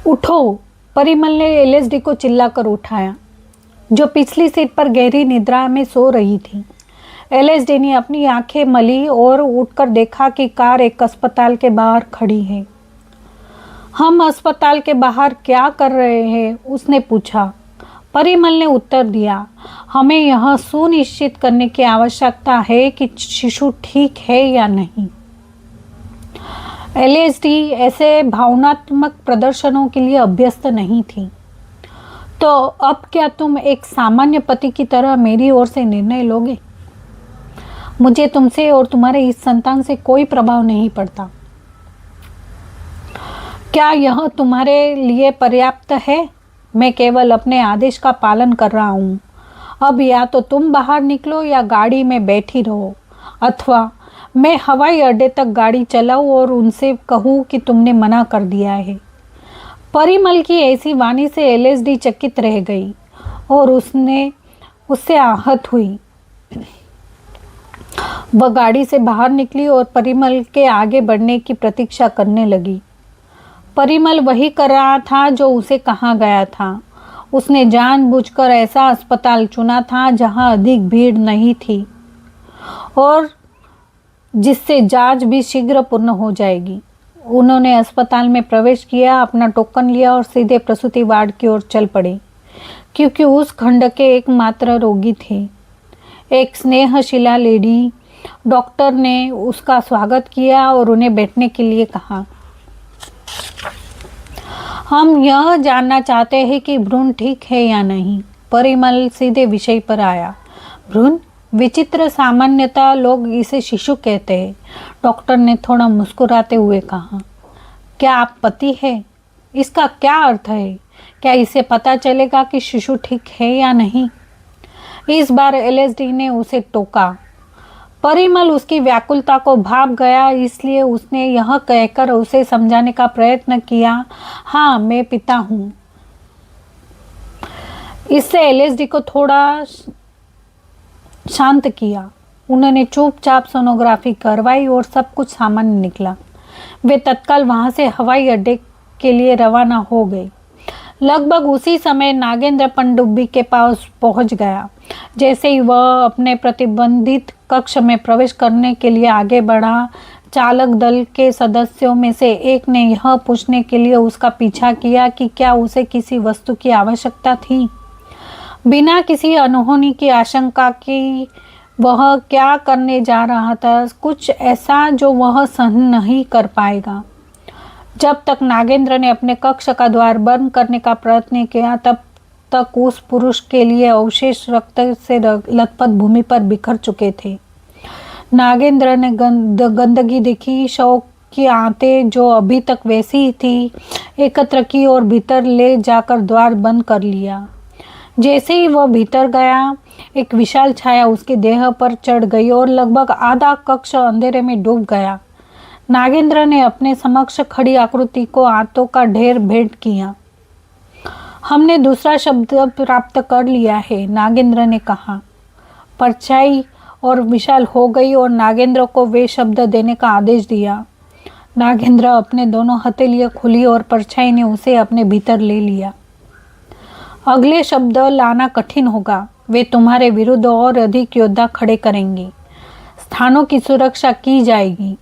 उठो! परिमल ने एलएसडी को चिल्लाकर उठाया, जो पिछली सीट पर गहरी निद्रा में सो रही थी। एलएसडी ने अपनी आंखें मली और उठकर देखा कि कार एक अस्पताल के बाहर खड़ी है। हम अस्पताल के बाहर क्या कर रहे हैं? उसने पूछा। परिमल ने उत्तर दिया, हमें यह सुनिश्चित करने की आवश्यकता है कि शिशु ठीक है या नहीं। एलएसडी ऐसे भावनात्मक प्रदर्शनों के लिए अभ्यस्त नहीं थी। तो अब क्या तुम एक सामान्य पति की तरह मेरी ओर से निर्णय लोगे? मुझे तुमसे और तुम्हारे इस संतान से कोई प्रभाव नहीं पड़ता। क्या यह तुम्हारे लिए पर्याप्त है? मैं केवल अपने आदेश का पालन कर रहा हूँ। अब या तो तुम बाहर निकलो या गाड़ी में बैठी रहो, अथवा मैं हवाई अड्डे तक गाड़ी चलाऊं और उनसे कहूँ कि तुमने मना कर दिया है। परिमल की ऐसी वाणी से एलएसडी चकित रह गई और उससे आहत हुई। वह गाड़ी से बाहर निकली और परिमल के आगे बढ़ने की प्रतीक्षा करने लगी। परिमल वही कर रहा था जो उसे कहा गया था। उसने जानबूझकर ऐसा अस्पताल चुना था जहां अधिक भीड़ नहीं थी और जिससे जांच भी शीघ्र पूर्ण हो जाएगी। उन्होंने अस्पताल में प्रवेश किया, अपना टोकन लिया और सीधे प्रसूति वार्ड की ओर चल पड़े, क्योंकि उस खंड के एकमात्र रोगी थे। एक स्नेहशीला लेडी डॉक्टर ने उसका स्वागत किया और उन्हें बैठने के लिए कहा। हम यह जानना चाहते हैं कि भ्रूण ठीक है या नहीं। परिमल सीधे विषय पर आया। भ्रूण? विचित्र, सामान्यतः लोग इसे शिशु कहते हैं। डॉक्टर ने थोड़ा मुस्कुराते हुए कहा। क्या आप पति हैं? इसका क्या अर्थ है? क्या इसे पता चलेगा कि शिशु ठीक है या नहीं? इस बार एलएसडी ने उसे टोका। परिमल उसकी व्याकुलता को भाप गया, इसलिए उसने यह कहकर उसे समझाने का प्रयत्न किया, हाँ मैं पिता हूँ। इससे एलएसडी को थोड़ा शांत किया। उन्होंने चुपचाप सोनोग्राफी करवाई और सब कुछ सामान्य निकला। वे तत्काल वहां से हवाई अड्डे के लिए रवाना हो गए। लगभग उसी समय नागेंद्र पनडुब्बी के पास पहुंच गया। जैसे ही वह अपने प्रतिबंधित कक्ष में प्रवेश करने के लिए आगे बढ़ा, चालक दल के सदस्यों में से एक ने यह पूछने के लिए उसका पीछा किया कि क्या उसे किसी वस्तु की आवश्यकता थी। बिना किसी अनहोनी की आशंका की वह क्या करने जा रहा था, कुछ ऐसा जो वह सहन नहीं कर पाएगा। जब तक नागेंद्र ने अपने कक्ष का द्वार बंद करने का प्रयत्न किया, तब तक उस पुरुष के लिए अवशेष रक्त से लथपथ भूमि पर बिखर चुके थे। नागेंद्र ने गंदगी देखी, शव की आंतें जो अभी तक वैसी ही थी एकत्र की और भीतर ले जाकर द्वार बंद कर लिया। जैसे ही वह भीतर गया, एक विशाल छाया उसके देह पर चढ़ गई और लगभग आधा कक्ष अंधेरे में डूब गया। नागेंद्र ने अपने समक्ष खड़ी आकृति को आंतों का ढेर भेंट किया। हमने दूसरा शब्द प्राप्त कर लिया है, नागेंद्र ने कहा। परछाई और विशाल हो गई और नागेंद्र को वे शब्द देने का आदेश दिया। नागेंद्र अपने दोनों हथेलियां खुली और परछाई ने उसे अपने भीतर ले लिया। अगले शब्द लाना कठिन होगा। वे तुम्हारे विरुद्ध और अधिक योद्धा खड़े करेंगे। स्थानों की सुरक्षा की जाएगी।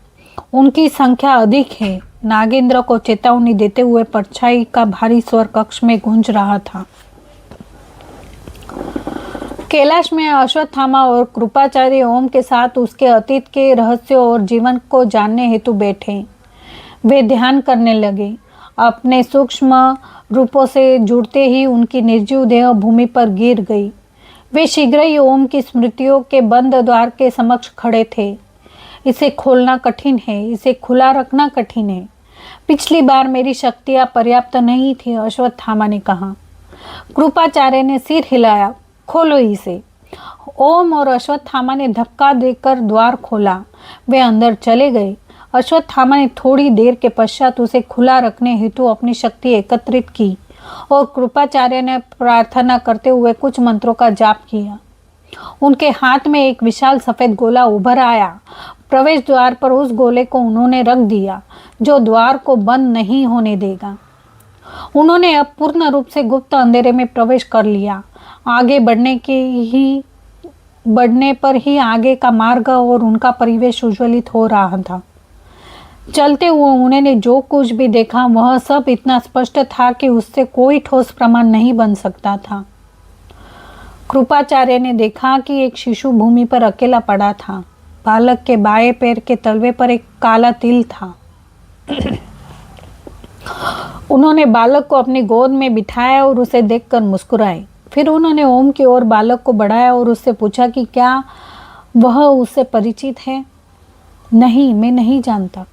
उनकी संख्या अधिक है। नागेंद्र को चेतावनी देते हुए परछाई का भारी स्वर कक्ष में गूंज रहा था। कैलाश में अश्वत्थामा और कृपाचार्य ओम के साथ उसके अतीत के रहस्यों और जीवन को जानने हेतु बैठे। वे ध्यान करने लगे। अपने सूक्ष्म रूपों से जुड़ते ही उनकी निर्जीव देह भूमि पर गिर गई। वे शीघ्र ही ओम की स्मृतियों के बंद द्वार के समक्ष खड़े थे। इसे खोलना कठिन है, इसे खुला रखना कठिन है। पिछली बार मेरी शक्तियां पर्याप्त नहीं थी, अश्वत्थामा ने कहा। कृपाचार्य ने सिर हिलाया। खोलो इसे। ओम और अश्वत्थामा ने धक्का देकर द्वार खोला। वे अंदर चले गए। अश्वत्थामा ने थोड़ी देर के पश्चात उसे खुला रखने हेतु अपनी शक्ति एकत्रित की और कृपाचार्य ने प्रार्थना करते हुए कुछ मंत्रों का जाप किया। उनके हाथ में एक विशाल सफेद गोला उभर आया। प्रवेश द्वार पर उस गोले को उन्होंने रख दिया, जो द्वार को बंद नहीं होने देगा। उन्होंने अब पूर्ण रूप से गुप्त अंधेरे में प्रवेश कर लिया। आगे बढ़ने पर ही आगे का मार्ग और उनका परिवेश उज्ज्वलित हो रहा था। चलते हुए उन्होंने जो कुछ भी देखा वह सब इतना स्पष्ट था कि उससे कोई ठोस प्रमाण नहीं बन सकता था। कृपाचार्य ने देखा कि एक शिशु भूमि पर अकेला पड़ा था। बालक के बाएं पैर के तलवे पर एक काला तिल था। उन्होंने बालक को अपनी गोद में बिठाया और उसे देखकर मुस्कुराए। फिर उन्होंने ओम की ओर बालक को बढ़ाया और उससे पूछा कि क्या वह उससे परिचित है। नहीं, मैं नहीं जानता।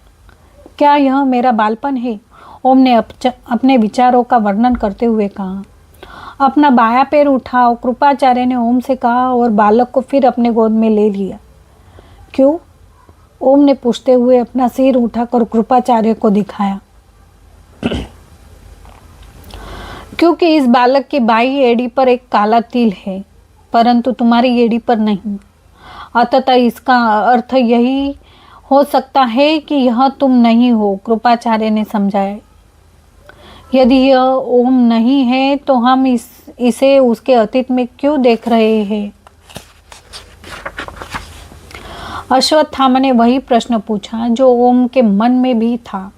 क्या यह मेरा बालपन है? ओम ने अपने विचारों का वर्णन करते हुए कहा। अपना बायां पैर उठाओ, कृपाचार्य ने ओम से कहा और बालक को फिर अपने गोद में ले लिया। क्यों? ओम ने पूछते हुए अपना सिर उठाकर कृपाचार्य को दिखाया। क्योंकि इस बालक की बाई एड़ी पर एक काला तिल है, परंतु तुम्हारी एड़ी पर नहीं। अतः इसका अर्थ यही हो सकता है कि यह तुम नहीं हो, कृपाचार्य ने समझाया। यदि यह ओम नहीं है तो हम इसे उसके अतीत में क्यों देख रहे हैं? अश्वत्थामा ने वही प्रश्न पूछा जो ओम के मन में भी था।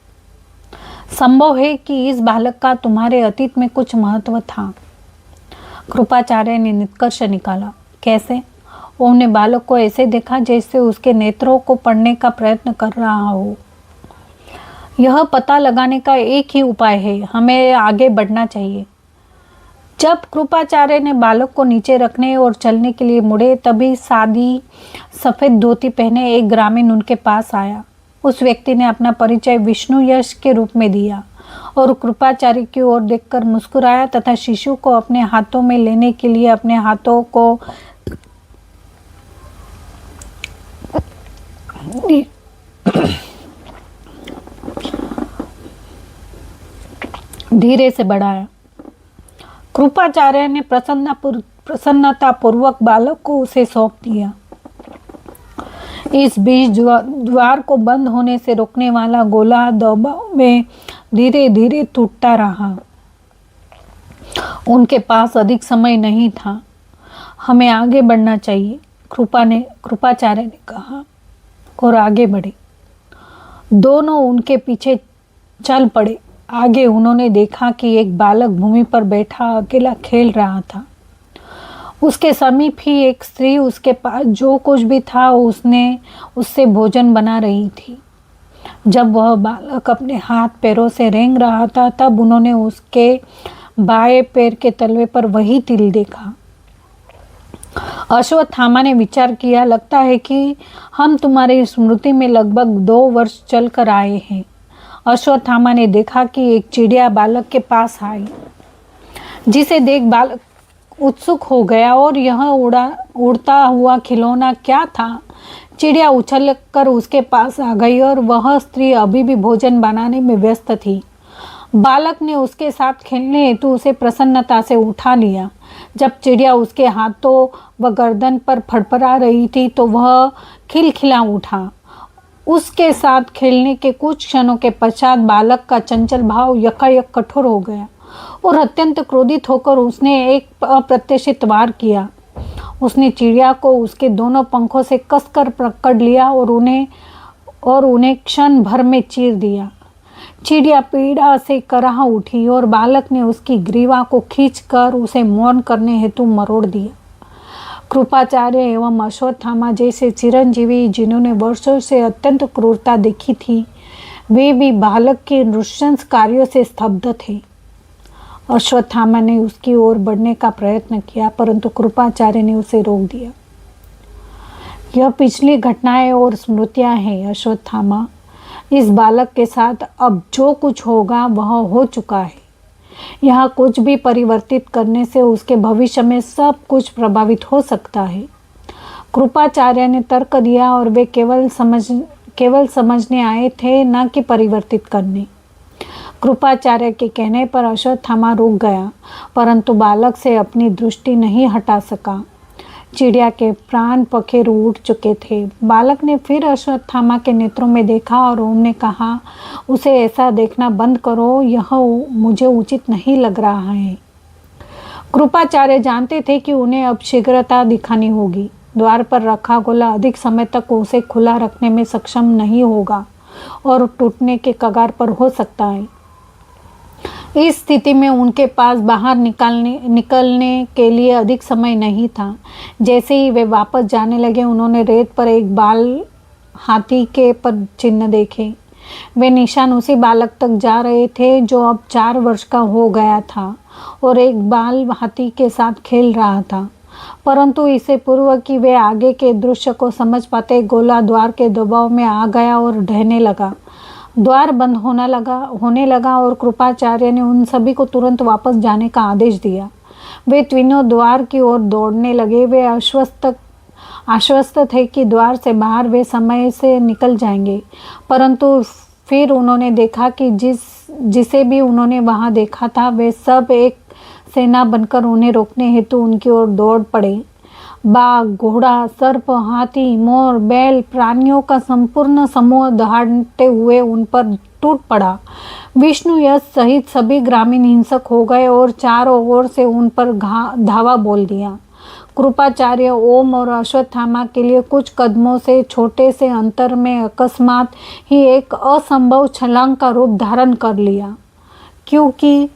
संभव है कि इस बालक का तुम्हारे अतीत में कुछ महत्व था, कृपाचार्य ने निष्कर्ष निकाला। कैसे? ओम ने बालक को ऐसे देखा जैसे उसके नेत्रों को पढ़ने का प्रयत्न कर रहा हो। यह पता लगाने का एक ही उपाय है, हमें आगे बढ़ना चाहिए। जब कृपाचार्य ने बालक को नीचे रखने और चलने के लिए मुड़े, तभी सादी सफ़ेद धोती पहने एक ग्रामीण उनके पास आया। उस व्यक्ति ने अपना परिचय विष्णु यश के रूप में दिया और कृपाचार्य की ओर देखकर मुस्कुराया तथा शिशु को अपने हाथों में लेने के लिए अपने हाथों को धीरे से बढ़ाया। कृपाचार्य ने प्रसन्नतापूर्वक बालक को उसे सौंप दिया। इस बीच द्वार को बंद होने से रोकने वाला गोला दबाव में धीरे धीरे टूटता रहा। उनके पास अधिक समय नहीं था, हमें आगे बढ़ना चाहिए, कृपाचार्य ने कहा और आगे बढ़े। दोनों उनके पीछे चल पड़े। आगे उन्होंने देखा कि एक बालक भूमि पर बैठा अकेला खेल रहा था। उसके समीप ही एक स्त्री उसके पास जो कुछ भी था उससे भोजन बना रही थी। जब वह बालक अपने हाथ पैरों से रेंग रहा था तब उन्होंने उसके बाएं पैर के तलवे पर वही तिल देखा। अश्वत्थामा ने विचार किया, लगता है कि हम तुम्हारी स्मृति में लगभग 2 वर्ष चल कर आए हैं। अश्वत्थामा ने देखा कि एक चिड़िया बालक के पास आई, जिसे देख बालक उत्सुक हो गया और यह उड़ता हुआ खिलौना क्या था? चिड़िया उछलकर उसके पास आ गई और वह स्त्री अभी भी भोजन बनाने में व्यस्त थी। बालक ने उसके साथ खेलने हेतु उसे प्रसन्नता से उठा लिया। जब चिड़िया उसके हाथों व गर्दन पर फड़फड़ा रही थी तो वह खिलखिला उठा। उसके साथ खेलने के कुछ क्षणों के पश्चात बालक का चंचल भाव यकायक कठोर हो गया और अत्यंत क्रोधित होकर उसने एक अप्रत्याशित वार किया। उसने चिड़िया को उसके दोनों पंखों से कसकर पकड़ लिया और उन्हें क्षण भर में चीर दिया। चिड़िया पीड़ा से कराह उठी और बालक ने उसकी ग्रीवा को खींचकर उसे मौन करने हेतु मरोड़ दिया। कृपाचार्य एवं अश्वत्थामा जैसे चिरंजीवी जिन्होंने वर्षों से अत्यंत क्रूरता देखी थी, वे भी बालक के नृशंस कार्यों से स्तब्ध थे। अश्वत्थामा ने उसकी ओर बढ़ने का प्रयत्न किया, परंतु कृपाचार्य ने उसे रोक दिया। यह पिछली घटनाएं और स्मृतियां हैं अश्वत्थामा। इस बालक के साथ अब जो कुछ होगा वह हो चुका है। यहाँ कुछ भी परिवर्तित करने से उसके भविष्य में सब कुछ प्रभावित हो सकता है। कृपाचार्य ने तर्क दिया और वे केवल समझने आए थे, न कि परिवर्तित करने। कृपाचार्य के कहने पर अश्वत्थामा रुक गया, परंतु बालक से अपनी दृष्टि नहीं हटा सका। चिड़िया के प्राण पखेरु उड़ चुके थे। बालक ने फिर अश्वत्थामा के नेत्रों में देखा और ओम ने कहा, उसे ऐसा देखना बंद करो, यह मुझे उचित नहीं लग रहा है। कृपाचार्य जानते थे कि उन्हें अब शीघ्रता दिखानी होगी। द्वार पर रखा गोला अधिक समय तक उसे खुला रखने में सक्षम नहीं होगा और टूटने के कगार पर हो सकता है। इस स्थिति में उनके पास बाहर निकलने के लिए अधिक समय नहीं था। जैसे ही वे वापस जाने लगे, उन्होंने रेत पर एक बाल हाथी के पर चिन्ह देखे। वे निशान उसी बालक तक जा रहे थे जो अब 4 वर्ष का हो गया था और एक बाल हाथी के साथ खेल रहा था। परंतु इससे पूर्व कि वे आगे के दृश्य को समझ पाते, गोला द्वार के दबाव में आ गया और ढहने लगा। द्वार बंद होने लगा और कृपाचार्य ने उन सभी को तुरंत वापस जाने का आदेश दिया। वे तीनों द्वार की ओर दौड़ने लगे। वे आश्वस्त थे कि द्वार से बाहर वे समय से निकल जाएंगे, परंतु फिर उन्होंने देखा कि जिसे भी उन्होंने वहां देखा था, वे सब एक सेना बनकर उन्हें रोकने हेतु उनकी ओर दौड़ पड़े। बाघ, घोड़ा, सर्प, हाथी, मोर, बैल, प्राणियों का संपूर्ण समूह दहाड़ते हुए उन पर टूट पड़ा। विष्णु यश सहित सभी ग्रामीण हिंसक हो गए और चारों ओर से उन पर धावा बोल दिया। कृपाचार्य ओम और अश्वत्थामा के लिए कुछ कदमों से छोटे से अंतर में अकस्मात ही एक असंभव छलांग का रूप धारण कर लिया, क्योंकि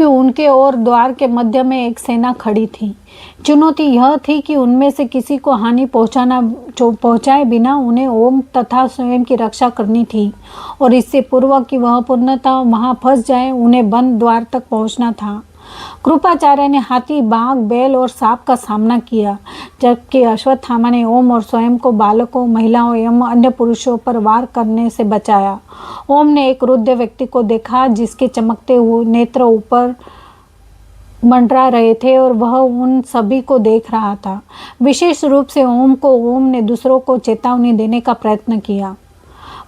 उनके और द्वार के मध्य में एक सेना खड़ी थी। चुनौती यह थी कि उनमें से किसी को हानि पहुंचाए बिना उन्हें ओम तथा स्वयं की रक्षा करनी थी और इससे पूर्व कि वह पूर्णतः वहां फंस जाए, उन्हें बंद द्वार तक पहुंचना था। कृपाचार्य ने हाथी, बाघ, बैल और सांप का सामना किया, जबकि अश्वत्थामा ने ओम और स्वयं को बालकों, महिलाओं एवं अन्य पुरुषों पर वार करने से बचाया। ओम ने एक वृद्ध व्यक्ति को देखा जिसके चमकते हुए नेत्र ऊपर मंडरा रहे थे और वह उन सभी को देख रहा था। विशेष रूप से ओम ने दूसरों को चेतावनी देने का प्रयत्न किया,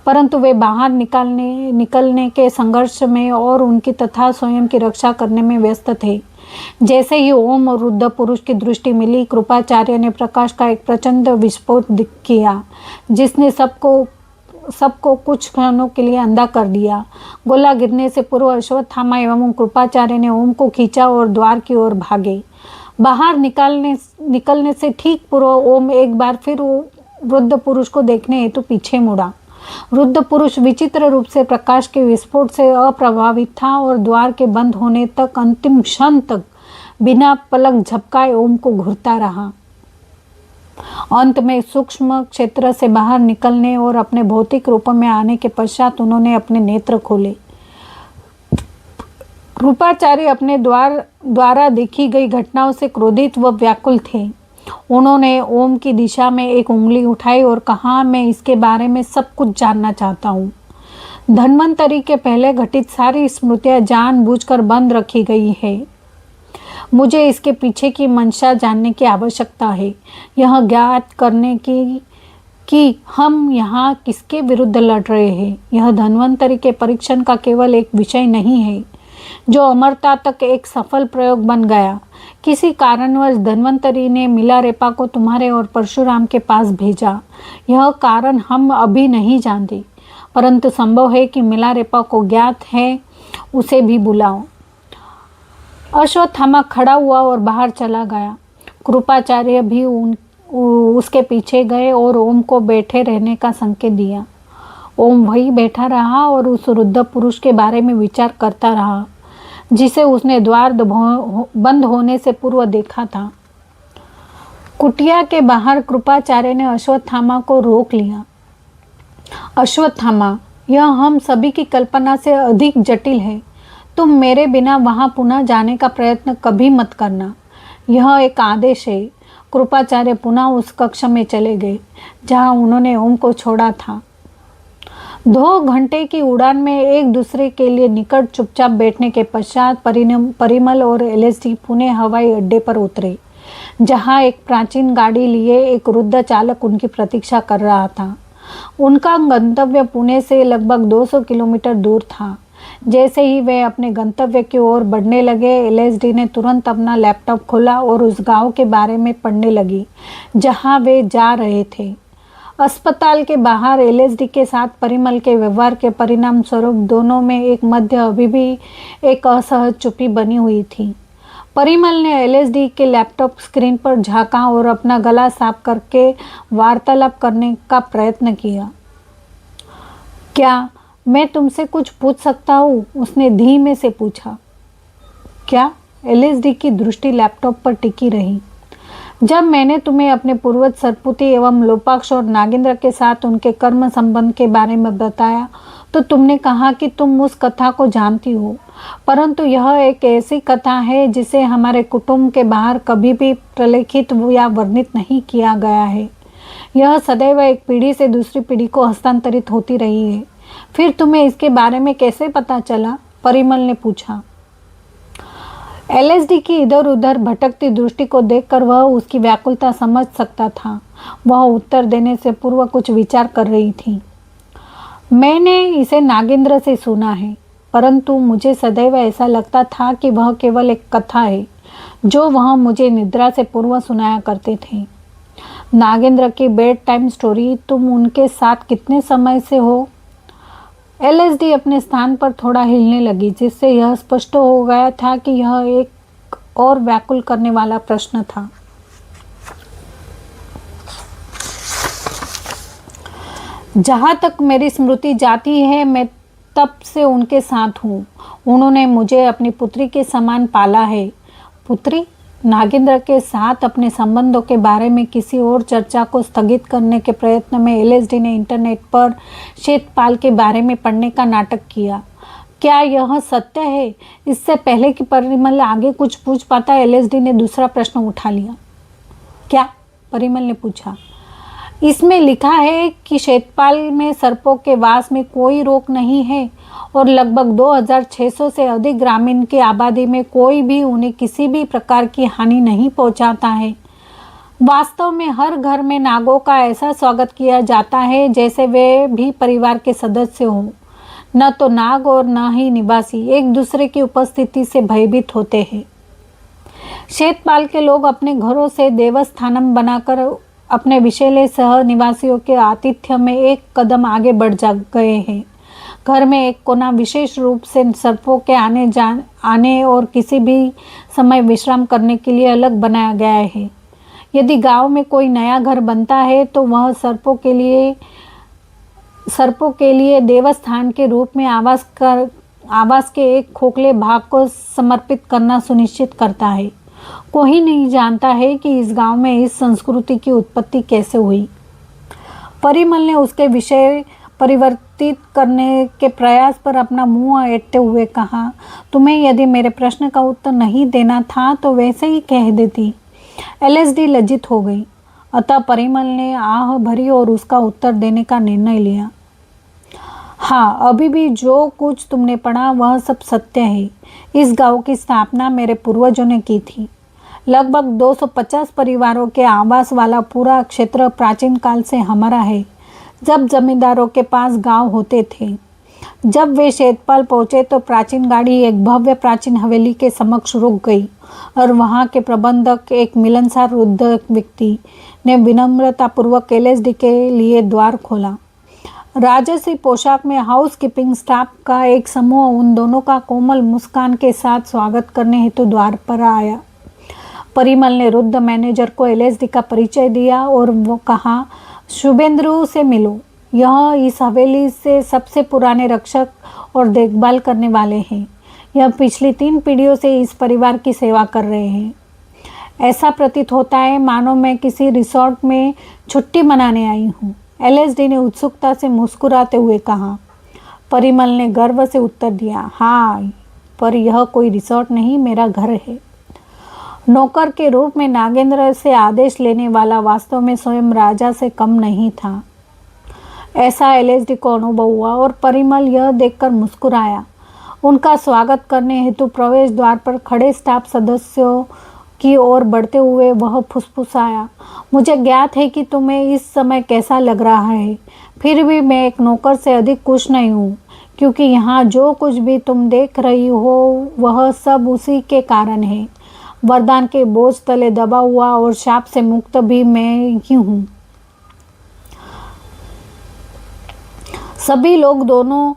परंतु वे बाहर निकलने के संघर्ष में और उनकी तथा स्वयं की रक्षा करने में व्यस्त थे। जैसे ही ओम और वृद्ध पुरुष की दृष्टि मिली, कृपाचार्य ने प्रकाश का एक प्रचंड विस्फोट किया जिसने सबको कुछ क्षणों के लिए अंधा कर दिया। गोला गिरने से पूर्व अश्वत्थामा एवं कृपाचार्य ने ओम को खींचा और द्वार की ओर भागे। बाहर निकलने से ठीक पूर्व ओम एक बार फिर वृद्ध पुरुष को देखने हेतु पीछे मुड़ा। वृद्ध पुरुष विचित्र रूप से प्रकाश के विस्फोट से अप्रभावित था और द्वार के बंद होने तक अंतिम क्षण तक बिना पलक झपकाए ओम को घूरता रहा। अंत में सूक्ष्म क्षेत्र से बाहर निकलने और अपने भौतिक रूप में आने के पश्चात उन्होंने अपने नेत्र खोले। कृपाचार्य अपने द्वारा देखी गई घटनाओं से क्रोधित व व्याकुल थे। उन्होंने ओम की दिशा में एक उंगली उठाई और कहा, मैं इसके बारे में सब कुछ जानना चाहता हूँ। धन्वंतरी के पहले घटित सारी स्मृतियाँ जानबूझकर बंद रखी गई है। मुझे इसके पीछे की मंशा जानने की आवश्यकता है, यह ज्ञात करने की कि हम यहाँ किसके विरुद्ध लड़ रहे हैं। यह धन्वंतरी के परीक्षण का केवल एक विषय नहीं है जो अमरता तक एक सफल प्रयोग बन गया। किसी कारणवश धन्वंतरी ने मिलारेपा को तुम्हारे और परशुराम के पास भेजा। यह कारण हम अभी नहीं जानते, परंतु संभव है कि मिलारेपा को ज्ञात है, उसे भी बुलाओ। अश्वत्थामा खड़ा हुआ और बाहर चला गया। कृपाचार्य भी उसके पीछे गए और ओम को बैठे रहने का संकेत दिया। ओम वहीं बैठा रहा और उस वृद्ध पुरुष के बारे में विचार करता रहा जिसे उसने द्वार बंद होने से पूर्व देखा था। कुटिया के बाहर कृपाचार्य ने अश्वत्थामा को रोक लिया। अश्वत्थामा, यह हम सभी की कल्पना से अधिक जटिल है। तुम मेरे बिना वहां पुनः जाने का प्रयत्न कभी मत करना, यह एक आदेश है। कृपाचार्य पुनः उस कक्ष में चले गए जहां उन्होंने ओम को छोड़ा था। 2 घंटे की उड़ान में एक दूसरे के लिए निकट चुपचाप बैठने के पश्चात परिमल और एलएसडी पुणे हवाई अड्डे पर उतरे, जहां एक प्राचीन गाड़ी लिए एक वृद्ध चालक उनकी प्रतीक्षा कर रहा था। उनका गंतव्य पुणे से लगभग 200 किलोमीटर दूर था। जैसे ही वे अपने गंतव्य की ओर बढ़ने लगे, एलएसडी ने तुरंत अपना लैपटॉप खोला और उस गांव के बारे में पढ़ने लगी जहां वे जा रहे थे। अस्पताल के बाहर एलएसडी के साथ परिमल के व्यवहार के परिणाम स्वरूप दोनों में एक मध्य अभी भी एक असहज चुप्पी बनी हुई थी। परिमल ने एलएसडी के लैपटॉप स्क्रीन पर झांका और अपना गला साफ करके वार्तालाप करने का प्रयत्न किया। क्या मैं तुमसे कुछ पूछ सकता हूँ? उसने धीमे से पूछा। क्या? एलएसडी की दृष्टि लैपटॉप पर टिकी रही। जब मैंने तुम्हें अपने पूर्वज सरपुती एवं लोपाक्ष और नागेंद्र के साथ उनके कर्म संबंध के बारे में बताया तो तुमने कहा कि तुम उस कथा को जानती हो, परंतु यह एक ऐसी कथा है जिसे हमारे कुटुंब के बाहर कभी भी प्रलेखित या वर्णित नहीं किया गया है। यह सदैव एक पीढ़ी से दूसरी पीढ़ी को हस्तांतरित होती रही है। फिर तुम्हें इसके बारे में कैसे पता चला? परिमल ने पूछा। एलएसडी की इधर उधर भटकती दृष्टि को देखकर वह उसकी व्याकुलता समझ सकता था। वह उत्तर देने से पूर्व कुछ विचार कर रही थी। मैंने इसे नागेंद्र से सुना है, परंतु मुझे सदैव ऐसा लगता था कि वह केवल एक कथा है जो वह मुझे निद्रा से पूर्व सुनाया करते थे। नागेंद्र की बेड टाइम स्टोरी, तुम उनके साथ कितने समय से हो? एलएसडी अपने स्थान पर थोड़ा हिलने लगी, जिससे यह स्पष्ट हो गया था कि यह एक और व्याकुल करने वाला प्रश्न था। जहाँ तक मेरी स्मृति जाती है, मैं तब से उनके साथ हूँ। उन्होंने मुझे अपनी पुत्री के समान पाला है। पुत्री? नागेंद्र के साथ अपने संबंधों के बारे में किसी और चर्चा को स्थगित करने के प्रयत्न में एलएसडी ने इंटरनेट पर शेतपाल के बारे में पढ़ने का नाटक किया। क्या यह सत्य है? इससे पहले कि परिमल आगे कुछ पूछ पाता, एलएसडी ने दूसरा प्रश्न उठा लिया। क्या? परिमल ने पूछा। इसमें लिखा है कि शेतपाल में सर्पों के वास में कोई रोक नहीं है और लगभग 2600 से अधिक ग्रामीण की आबादी में कोई भी उन्हें किसी भी प्रकार की हानि नहीं पहुंचाता है। वास्तव में हर घर में नागों का ऐसा स्वागत किया जाता है जैसे वे भी परिवार के सदस्य हों। न तो नाग और न ही निवासी एक दूसरे की उपस्थिति से भयभीत होते हैं। शेतपाल के लोग अपने घरों से देवस्थानम बनाकर अपने विषैले सह निवासियों के आतिथ्य में एक कदम आगे बढ़ गए हैं। घर में एक कोना विशेष रूप से सर्पों के आने और किसी भी समय विश्राम करने के लिए अलग बनाया गया है। यदि गांव में कोई नया घर बनता है तो वह सर्पों के लिए देवस्थान के रूप में आवास के एक खोखले भाग को समर्पित करना सुनिश्चित करता है। कोई नहीं जानता है कि इस गांव में इस संस्कृति की उत्पत्ति कैसे हुई। परिमल ने उसके विषय परिवर्तित करने के प्रयास पर अपना मुंह ऐंठते हुए कहा, तुम्हें यदि मेरे प्रश्न का उत्तर नहीं देना था तो वैसे ही कह देती। एलएसडी लज्जित हो गई। अतः परिमल ने आह भरी और उसका उत्तर देने का निर्णय लिया। हाँ, अभी भी जो कुछ तुमने पढ़ा वह सब सत्य है। इस गांव की स्थापना मेरे पूर्वजों ने की थी। लगभग 250 परिवारों के आवास वाला पूरा क्षेत्र प्राचीन काल से हमारा है। जब जमींदारों के पास गांव होते थे, जब वे शेतपाल पहुंचे तो प्राचीन गाड़ी एक भव्य प्राचीन हवेली के समक्ष रुक गई और वहां के प्रबंधक, एक मिलनसार वृद्ध व्यक्ति, ने विनम्रतापूर्वक एलएसडी के लिए द्वार खोला। राजसी पोशाक में हाउस कीपिंग स्टाफ का एक समूह उन दोनों का कोमल मुस्कान के साथ स्वागत करने हेतु द्वार पर आया। परिमल ने वृद्ध मैनेजर को एलएसडी का परिचय दिया और वो कहा, शुभेंद्रु से मिलो। यह इस हवेली से सबसे पुराने रक्षक और देखभाल करने वाले हैं। यह पिछली 3 पीढ़ियों से इस परिवार की सेवा कर रहे हैं। ऐसा प्रतीत होता है मानो मैं किसी रिसोर्ट में छुट्टी मनाने आई हूँ। एलएसडी ने उत्सुकता से मुस्कुराते हुए कहा। परिमल ने गर्व से उत्तर दिया, हाँ, पर यह कोई रिसोर्ट नहीं, मेरा घर है। नौकर के रूप में नागेंद्र से आदेश लेने वाला वास्तव में स्वयं राजा से कम नहीं था। ऐसा एलएसडी को अनुभव हुआ और परिमल यह देखकर मुस्कुराया। उनका स्वागत करने हेतु प्रवेश द्वार पर खड़े स्टाफ सदस्यों की ओर बढ़ते हुए वह फुसफुसाया, मुझे ज्ञात है कि तुम्हें इस समय कैसा लग रहा है, फिर भी मैं एक नौकर से अधिक खुश नहीं हूँ क्योंकि यहाँ जो कुछ भी तुम देख रही हो वह सब उसी के कारण है। वरदान के बोझ तले दबा हुआ और शाप से मुक्त भी मैं ही हूँ। सभी लोग दोनों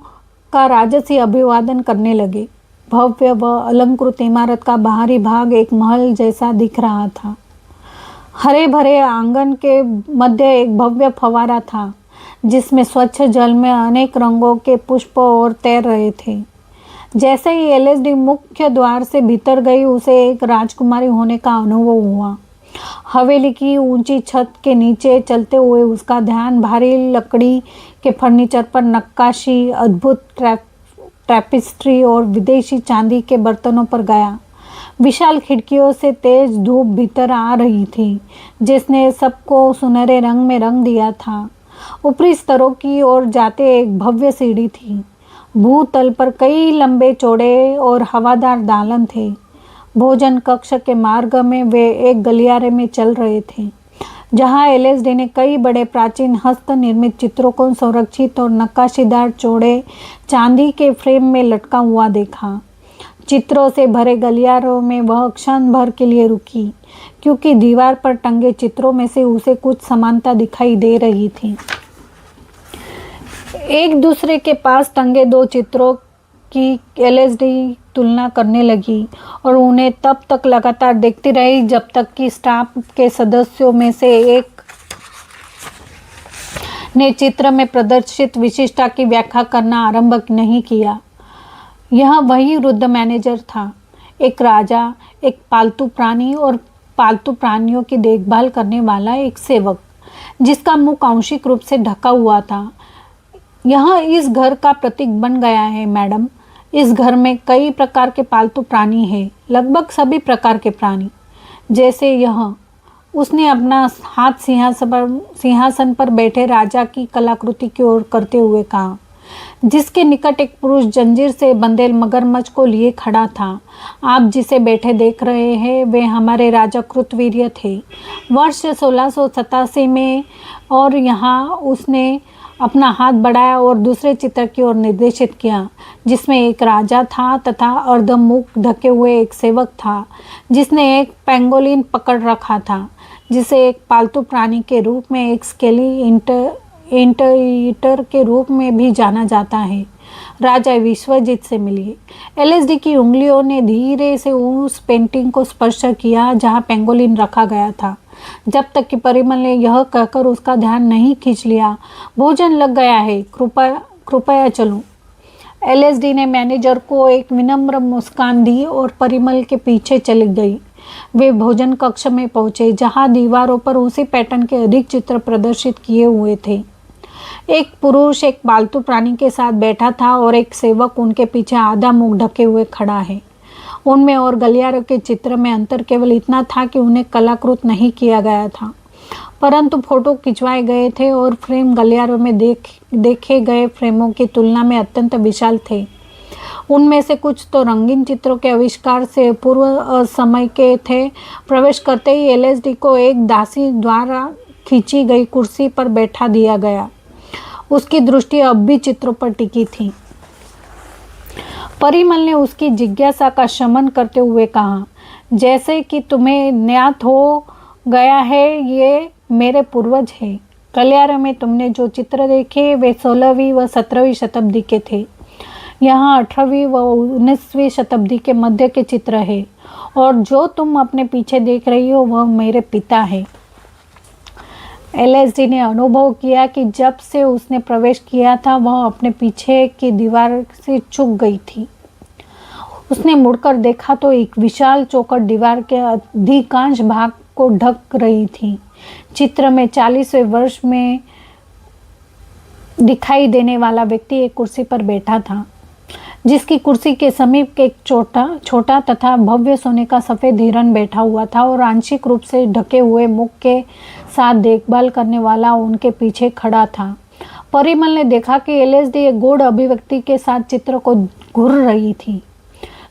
का राजसी अभिवादन करने लगे। भव्य व अलंकृत इमारत का बाहरी भाग एक महल जैसा दिख रहा था। हरे भरे आंगन के मध्य एक भव्य फव्वारा था जिसमें स्वच्छ जल में अनेक रंगों के पुष्प और तैर रहे थे। जैसे ही एलएसडी मुख्य द्वार से भीतर गई उसे एक राजकुमारी होने का अनुभव हुआ। हवेली की ऊंची छत के नीचे चलते हुए उसका ध्यान भारी लकड़ी के फर्नीचर पर नक्काशी, अद्भुत टैपिस्ट्री और विदेशी चांदी के बर्तनों पर गया। विशाल खिड़कियों से तेज धूप भीतर आ रही थी जिसने सबको सुनहरे रंग में रंग दिया था। ऊपरी स्तरों की ओर जाते एक भव्य सीढ़ी थी। भूतल पर कई लंबे चौड़े और हवादार दालन थे। भोजन कक्ष के मार्ग में वे एक गलियारे में चल रहे थे जहां एलएसडी ने कई बड़े प्राचीन हस्त निर्मित चित्रों को संरक्षित और नक्काशीदार चौड़े चांदी के फ्रेम में लटका हुआ देखा। चित्रों से भरे गलियारों में वह क्षण भर के लिए रुकी क्योंकि दीवार पर टंगे चित्रों में से उसे कुछ समानता दिखाई दे रही थी। एक दूसरे के पास टंगे दो चित्रों की एलएसडी तुलना करने लगी और उन्हें तब तक लगातार देखती रही जब तक कि स्टाफ के सदस्यों में से एक ने चित्र में प्रदर्शित विशिष्टता की व्याख्या करना आरंभ नहीं किया। यह वही वृद्ध मैनेजर था, एक राजा, एक पालतू प्राणी और पालतू प्राणियों की देखभाल करने वाला एक सेवक जिसका मुख आंशिक रूप से ढका हुआ था। यह इस घर का प्रतीक बन गया है मैडम। इस घर में कई प्रकार के पालतू प्राणी हैं, लगभग सभी प्रकार के प्राणी। जैसे यह, उसने अपना हाथ सिंहासन पर बैठे राजा की कलाकृति की ओर करते हुए कहा, जिसके निकट एक पुरुष जंजीर से बंधे मगरमच्छ को लिए खड़ा था। आप जिसे बैठे देख रहे हैं वे हमारे राजा कृतवीर्य थे, वर्ष 1687 में। और यहाँ उसने अपना हाथ बढ़ाया और दूसरे चित्र की ओर निर्देशित किया जिसमें एक राजा था तथा अर्धमुख ढके हुए एक सेवक था जिसने एक पेंगोलिन पकड़ रखा था जिसे एक पालतू प्राणी के रूप में, एक स्केली इंटर के रूप में भी जाना जाता है। राजा विश्वजीत से मिलिए। एलएसडी की उंगलियों ने धीरे से उस पेंटिंग को स्पर्श किया जहां पेंगोलिन रखा गया था, जब तक कि परिमल ने यह कहकर उसका ध्यान नहीं खींच लिया, भोजन लग गया है, कृपया चलो। एलएसडी ने मैनेजर को एक विनम्र मुस्कान दी और परिमल के पीछे चली गई। वे भोजन कक्ष में पहुंचे जहां दीवारों पर उसी पैटर्न के अधिक चित्र प्रदर्शित किए हुए थे। एक पुरुष एक पालतू प्राणी के साथ बैठा था और एक सेवक उनके पीछे आधा मुंह ढके हुए खड़ा है। उनमें और गलियारों के चित्र में अंतर केवल इतना था कि उन्हें कलाकृत नहीं किया गया था, परंतु फोटो खिंचवाए गए थे और फ्रेम गलियारों में देखे गए फ्रेमों की तुलना में अत्यंत विशाल थे। उनमें से कुछ तो रंगीन चित्रों के आविष्कार से पूर्व समय के थे। प्रवेश करते ही एलएसडी को एक दासी द्वारा खींची गई कुर्सी पर बैठा दिया गया। उसकी दृष्टि अब भी चित्रों पर टिकी थी। परिमल ने उसकी जिज्ञासा का शमन करते हुए कहा, जैसे कि तुम्हें ज्ञात हो गया है ये मेरे पूर्वज हैं। गलियारे में तुमने जो चित्र देखे वे 16वीं व 17वीं शताब्दी के थे। यहाँ 18वीं व 19वीं शताब्दी के मध्य के चित्र है और जो तुम अपने पीछे देख रही हो वह मेरे पिता है। एलएसडी ने अनुभव किया कि जब से उसने प्रवेश किया था वह अपने पीछे की दीवार से चूक गई थी। उसने मुड़कर देखा तो एक विशाल चौखट दीवार के अधिकांश भाग को ढक रही थी। चित्र में 40वें वर्ष में दिखाई देने वाला व्यक्ति एक कुर्सी पर बैठा था, जिसकी कुर्सी के समीप एक छोटा तथा भव्य सोने का सफ़ेद हिरण बैठा हुआ था और आंशिक रूप से ढके हुए मुख के साथ देखभाल करने वाला उनके पीछे खड़ा था। परिमल ने देखा कि एलएसडी एक गूढ़ अभिव्यक्ति के साथ चित्र को घूर रही थी।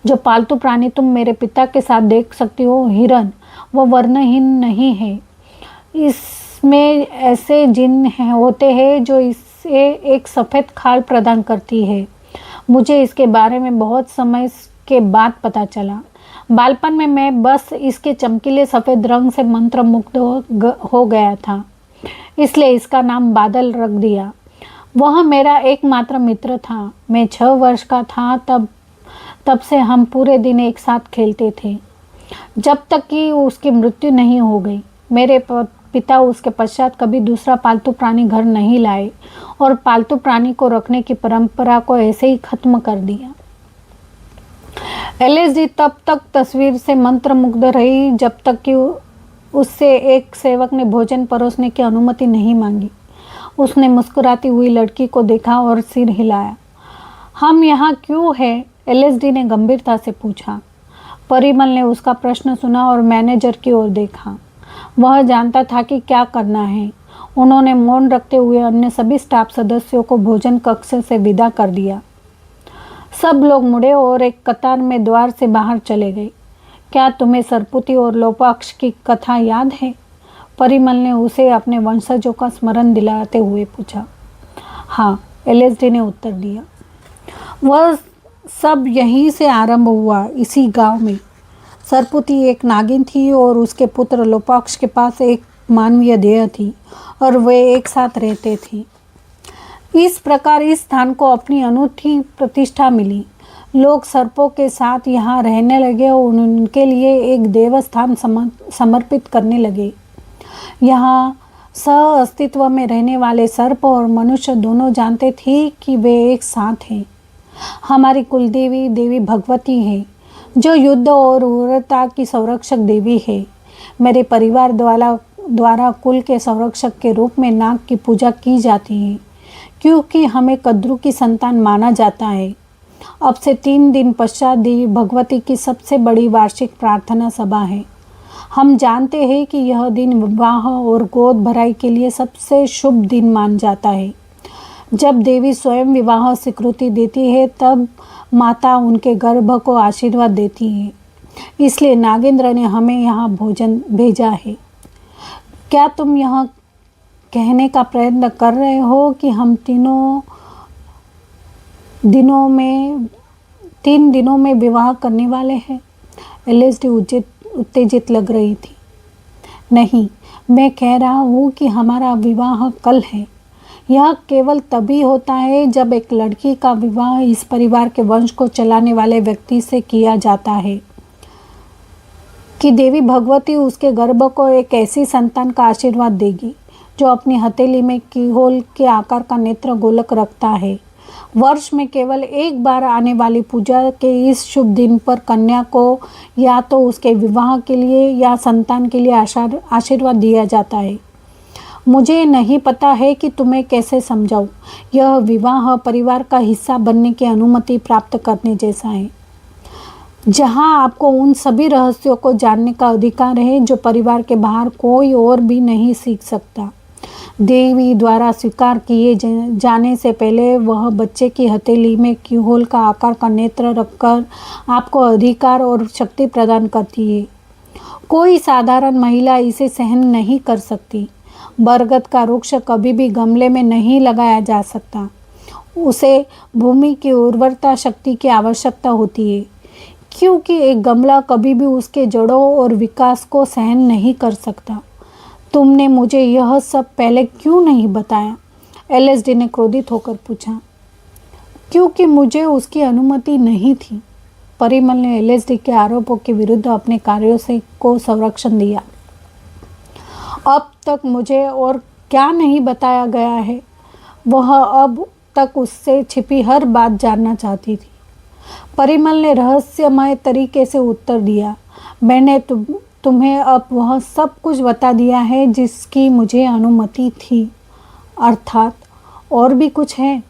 जो पालतू प्राणी तुम मेरे पिता के साथ देख सकती हो, हिरन, वह वर्णहीन नहीं है। इसमें ऐसे जिन होते हैं जो इसे एक सफ़ेद खाल प्रदान करती है। मुझे इसके बारे में बहुत समय के बाद पता चला। बालपन में मैं बस इसके चमकीले सफ़ेद रंग से मंत्रमुग्ध हो गया था, इसलिए इसका नाम बादल रख दिया। वह मेरा एकमात्र मित्र था। मैं 6 वर्ष का था तब से हम पूरे दिन एक साथ खेलते थे, जब तक कि उसकी मृत्यु नहीं हो गई। मेरे पिता उसके पश्चात कभी दूसरा पालतू प्राणी घर नहीं लाए और पालतू प्राणी को रखने की परंपरा को ऐसे ही खत्म कर दिया। एलएसडी तब तक तस्वीर से मंत्रमुग्ध रही जब तक कि उससे एक सेवक ने भोजन परोसने की अनुमति नहीं मांगी। उसने मुस्कुराती हुई लड़की को देखा और सिर हिलाया। हम यहाँ क्यों हैं? एलएसडी ने गंभीरता से पूछा। परिमल ने उसका प्रश्न सुना और मैनेजर की ओर देखा। वह जानता था कि क्या करना है। उन्होंने मौन रखते हुए अन्य सभी स्टाफ सदस्यों को भोजन कक्ष से विदा कर दिया। सब लोग मुड़े और एक कतार में द्वार से बाहर चले गए। क्या तुम्हें सरपुती और लोपाक्ष की कथा याद है? परिमल ने उसे अपने वंशजों का स्मरण दिलाते हुए पूछा। हाँ, एलएसडी ने उत्तर दिया। वह सब यहीं से आरंभ हुआ, इसी गांव में। सरपुती एक नागिन थी और उसके पुत्र लोपाक्ष के पास एक मानवीय देह थी और वे एक साथ रहते थे। इस प्रकार इस स्थान को अपनी अनूठी प्रतिष्ठा मिली। लोग सर्पों के साथ यहाँ रहने लगे और उनके लिए एक देवस्थान समर्पित करने लगे। यहाँ सह अस्तित्व में रहने वाले सर्प और मनुष्य दोनों जानते थे कि वे एक साथ हैं। हमारी कुलदेवी देवी भगवती है, जो युद्ध और उग्रता की संरक्षक देवी है। मेरे परिवार द्वारा कुल के संरक्षक के रूप में नाग की पूजा की जाती है, क्योंकि हमें कद्रू की संतान माना जाता है। अब से 3 दिन पश्चात देवी भगवती की सबसे बड़ी वार्षिक प्रार्थना सभा है। हम जानते हैं कि यह दिन विवाह और गोद भराई के लिए सबसे शुभ दिन मान जाता है। जब देवी स्वयं विवाह स्वीकृति देती है, तब माता उनके गर्भ को आशीर्वाद देती है। इसलिए नागेंद्र ने हमें यहाँ भोजन भेजा है। क्या तुम यह कहने का प्रयत्न कर रहे हो कि हम 3 दिनों में विवाह करने वाले हैं? एलएसडी उत्तेजित लग रही थी। नहीं, मैं कह रहा हूँ कि हमारा विवाह कल है। यह केवल तभी होता है जब एक लड़की का विवाह इस परिवार के वंश को चलाने वाले व्यक्ति से किया जाता है कि देवी भगवती उसके गर्भ को एक ऐसी संतान का आशीर्वाद देगी जो अपनी हथेली में कीहोल के आकार का नेत्र गोलक रखता है। वर्ष में केवल एक बार आने वाली पूजा के इस शुभ दिन पर कन्या को या तो उसके विवाह के लिए या संतान के लिए आशीर्वाद दिया जाता है। मुझे नहीं पता है कि तुम्हें कैसे समझाऊं। यह विवाह परिवार का हिस्सा बनने की अनुमति प्राप्त करने जैसा है, जहां आपको उन सभी रहस्यों को जानने का अधिकार है जो परिवार के बाहर कोई और भी नहीं सीख सकता। देवी द्वारा स्वीकार किए जाने से पहले वह बच्चे की हथेली में कीहोल का आकार का नेत्र रखकर आपको अधिकार और शक्ति प्रदान करती है। कोई साधारण महिला इसे सहन नहीं कर सकती। बरगद का वृक्ष कभी भी गमले में नहीं लगाया जा सकता। उसे भूमि की उर्वरता शक्ति की आवश्यकता होती है, क्योंकि एक गमला कभी भी उसके जड़ों और विकास को सहन नहीं कर सकता। तुमने मुझे यह सब पहले क्यों नहीं बताया? एलएसडी ने क्रोधित होकर पूछा। क्योंकि मुझे उसकी अनुमति नहीं थी। परिमल ने एलएसडी के आरोपों के विरुद्ध अपने कार्यों को संरक्षण दिया। अब तक मुझे और क्या नहीं बताया गया है? वह अब तक उससे छिपी हर बात जानना चाहती थी। परिमल ने रहस्यमय तरीके से उत्तर दिया। मैंने तुम्हें अब वह सब कुछ बता दिया है जिसकी मुझे अनुमति थी। अर्थात और भी कुछ है?